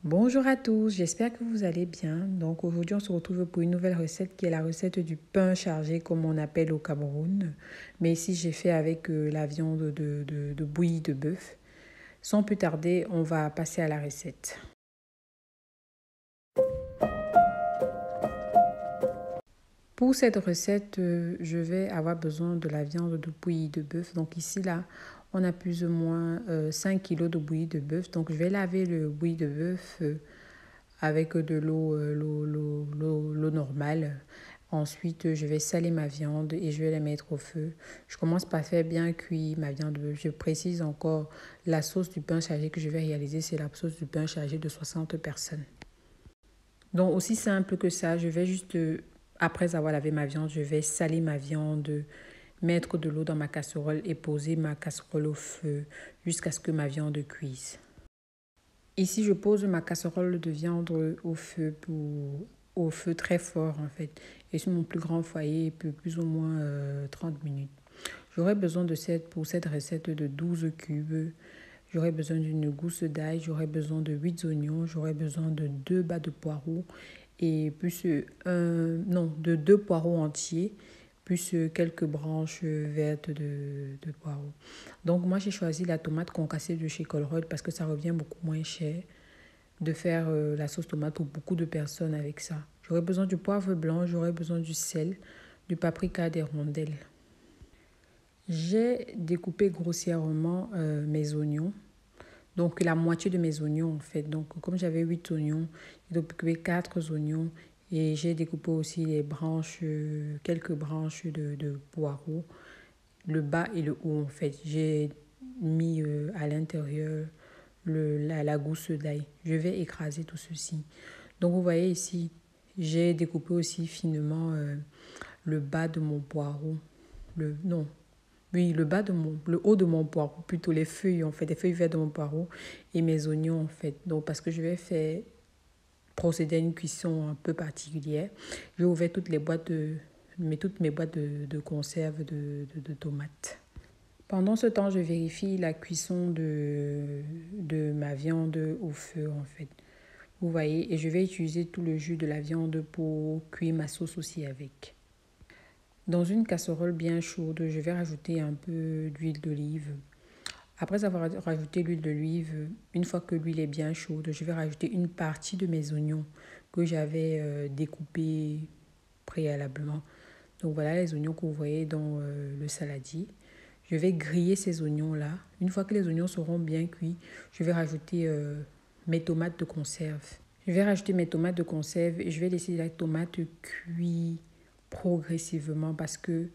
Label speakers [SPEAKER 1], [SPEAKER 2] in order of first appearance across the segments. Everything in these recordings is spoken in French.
[SPEAKER 1] Bonjour à tous, j'espère que vous allez bien. Donc aujourd'hui on se retrouve pour une nouvelle recette qui est la recette du pain chargé comme on appelle au Cameroun. Mais ici j'ai fait avec la viande de bouillie de bœuf. Sans plus tarder, on va passer à la recette. Pour cette recette, je vais avoir besoin de la viande de bouillie de bœuf. Donc ici là, on a plus ou moins 5 kg de bouillie de bœuf. Donc je vais laver le bouillie de bœuf avec de l'eau normale. Ensuite, je vais saler ma viande et je vais la mettre au feu. Je commence par faire bien cuire ma viande. Je précise encore, la sauce du pain chargé que je vais réaliser, c'est la sauce du pain chargé de 60 personnes. Donc, aussi simple que ça, je vais juste, après avoir lavé ma viande, je vais saler ma viande, mettre de l'eau dans ma casserole et poser ma casserole au feu jusqu'à ce que ma viande cuise. Ici, je pose ma casserole de viande au feu très fort en fait. Et sur mon plus grand foyer, plus ou moins 30 minutes. J'aurai besoin pour cette recette de 12 cubes. J'aurai besoin d'une gousse d'ail, j'aurai besoin de 8 oignons, j'aurai besoin de 2 bas de poireaux et plus de 2 poireaux entiers plus quelques branches vertes de poireaux. Donc moi j'ai choisi la tomate concassée de chez Colruyt parce que ça revient beaucoup moins cher de faire la sauce tomate pour beaucoup de personnes avec ça. J'aurai besoin du poivre blanc, j'aurai besoin du sel, du paprika, des rondelles. J'ai découpé grossièrement mes oignons. Donc la moitié de mes oignons en fait. Donc comme j'avais 8 oignons, j'ai découpé 4 oignons et j'ai découpé aussi les branches, quelques branches de poireaux, le bas et le haut en fait. J'ai mis à l'intérieur la gousse d'ail. Je vais écraser tout ceci. Donc vous voyez ici, j'ai découpé aussi finement le bas de mon poireau. Non, oui, le haut de mon poireau, plutôt les feuilles en fait, les feuilles vertes de mon poireau et mes oignons en fait. Donc parce que je vais procéder à une cuisson un peu particulière, j'ai ouvert toutes mes boîtes de conserve de tomates. Pendant ce temps, je vérifie la cuisson de ma viande au feu en fait. Vous voyez, et je vais utiliser tout le jus de la viande pour cuire ma sauce aussi avec. Dans une casserole bien chaude, je vais rajouter un peu d'huile d'olive. Après avoir rajouté l'huile d'olive, une fois que l'huile est bien chaude, je vais rajouter une partie de mes oignons que j'avais découpés préalablement. Donc voilà les oignons que vous voyez dans le saladier. Je vais griller ces oignons-là. Une fois que les oignons seront bien cuits, je vais rajouter mes tomates de conserve. Je vais rajouter mes tomates de conserve et je vais laisser la tomate cuire progressivement parce que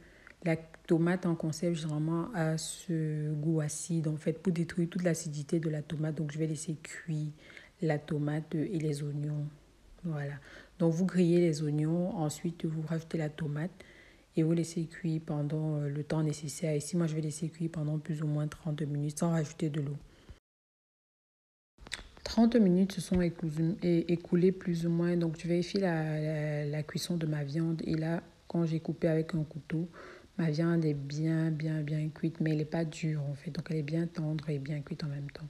[SPEAKER 1] la tomate en conserve généralement a ce goût acide en fait pour détruire toute l'acidité de la tomate. Donc je vais laisser cuire la tomate et les oignons. Voilà. Donc vous grillez les oignons, ensuite vous rajoutez la tomate et vous laissez cuire pendant le temps nécessaire. Ici moi je vais laisser cuire pendant plus ou moins 30 minutes sans rajouter de l'eau. 30 minutes se sont écoulées plus ou moins, donc je vérifie la cuisson de ma viande et là, quand j'ai coupé avec un couteau, ma viande est bien cuite, mais elle n'est pas dure en fait, donc elle est bien tendre et bien cuite en même temps.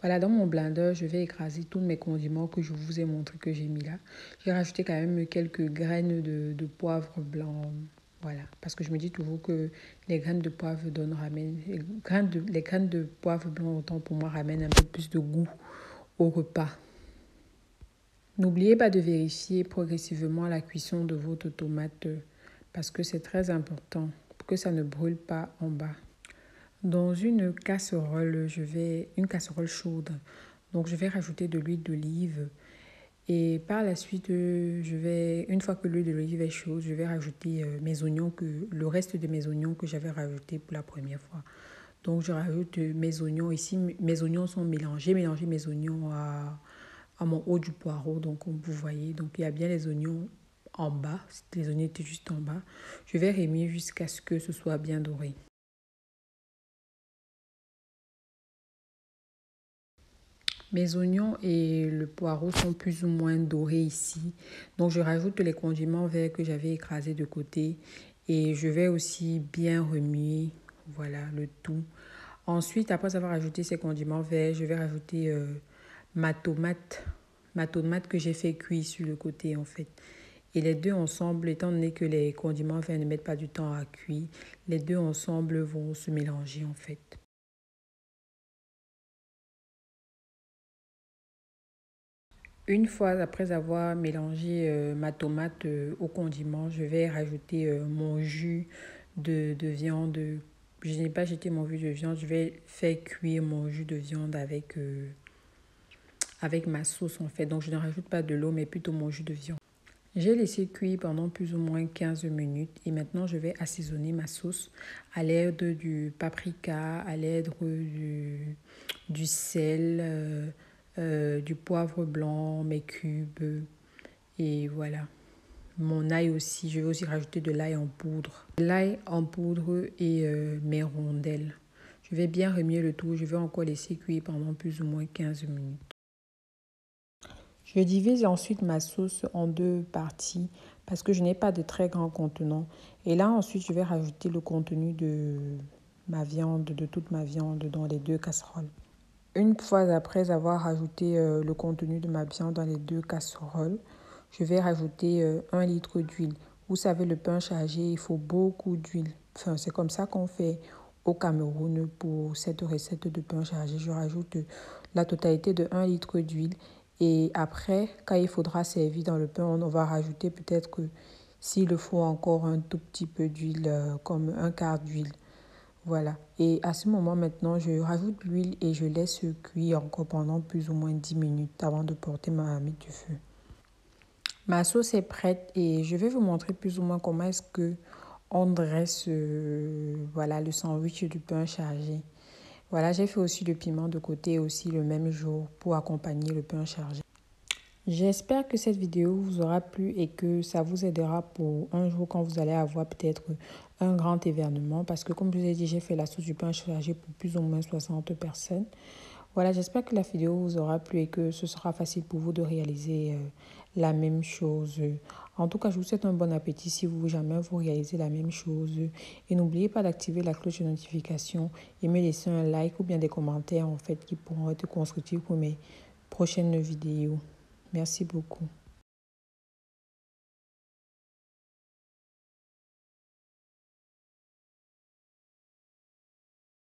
[SPEAKER 1] Voilà, dans mon blender, je vais écraser tous mes condiments que je vous ai montré que j'ai mis là. J'ai rajouté quand même quelques graines de poivre blanc, voilà, parce que je me dis toujours que les graines de poivre les graines de poivre blanc, autant pour moi, ramènent un peu plus de goût au repas. N'oubliez pas de vérifier progressivement la cuisson de votre tomate parce que c'est très important pour que ça ne brûle pas en bas. Dans une casserole, une casserole chaude, donc je vais rajouter de l'huile d'olive et par la suite, une fois que l'huile d'olive est chaude, je vais rajouter le reste de mes oignons que j'avais rajouté pour la première fois. Donc je rajoute mes oignons. Ici, mes oignons sont mélangés. J'ai mélangé mes oignons à mon haut du poireau. Donc comme vous voyez, donc il y a bien les oignons en bas. Les oignons étaient juste en bas. Je vais remuer jusqu'à ce que ce soit bien doré. Mes oignons et le poireau sont plus ou moins dorés ici. Donc je rajoute les condiments verts que j'avais écrasés de côté. Et je vais aussi bien remuer, voilà, le tout. Ensuite, après avoir ajouté ces condiments verts, je vais rajouter ma tomate ma tomate que j'ai fait cuire sur le côté en fait. Et les deux ensemble, étant donné que les condiments ne mettent pas du temps à cuire, les deux ensemble vont se mélanger en fait. Une fois après avoir mélangé ma tomate au condiment, je vais rajouter mon jus de viande. Je n'ai pas jeté mon jus de viande, je vais faire cuire mon jus de viande avec ma sauce en fait. Donc je ne rajoute pas de l'eau mais plutôt mon jus de viande. J'ai laissé cuire pendant plus ou moins 15 minutes et maintenant je vais assaisonner ma sauce à l'aide du paprika, à l'aide du sel, du poivre blanc, mes cubes et voilà. Mon ail aussi, je vais aussi rajouter de l'ail en poudre. L'ail en poudre et mes rondelles. Je vais bien remuer le tout, je vais encore laisser cuire pendant plus ou moins 15 minutes. Je divise ensuite ma sauce en deux parties parce que je n'ai pas de très grand contenant. Et là, ensuite, je vais rajouter le contenu de ma viande, de toute ma viande dans les deux casseroles. Une fois après avoir rajouté le contenu de ma viande dans les deux casseroles, je vais rajouter 1 litre d'huile. Vous savez, le pain chargé, il faut beaucoup d'huile. Enfin, c'est comme ça qu'on fait au Cameroun pour cette recette de pain chargé. Je rajoute la totalité de 1 litre d'huile. Et après, quand il faudra servir dans le pain, on va rajouter peut-être que s'il le faut encore un tout petit peu d'huile, comme un quart d'huile. Voilà. Et à ce moment maintenant, je rajoute l'huile et je laisse cuire encore pendant plus ou moins 10 minutes avant de porter ma marmite du feu. Ma sauce est prête et je vais vous montrer plus ou moins comment est-ce que on dresse voilà, le sandwich du pain chargé. Voilà, j'ai fait aussi le piment de côté aussi le même jour pour accompagner le pain chargé. J'espère que cette vidéo vous aura plu et que ça vous aidera pour un jour quand vous allez avoir peut-être un grand événement. Parce que comme je vous ai dit, j'ai fait la sauce du pain chargé pour plus ou moins 60 personnes. Voilà, j'espère que la vidéo vous aura plu et que ce sera facile pour vous de réaliser la même chose. En tout cas, je vous souhaite un bon appétit si jamais vous réalisez la même chose. Et n'oubliez pas d'activer la cloche de notification et me laisser un like ou bien des commentaires en fait qui pourront être constructifs pour mes prochaines vidéos. Merci beaucoup.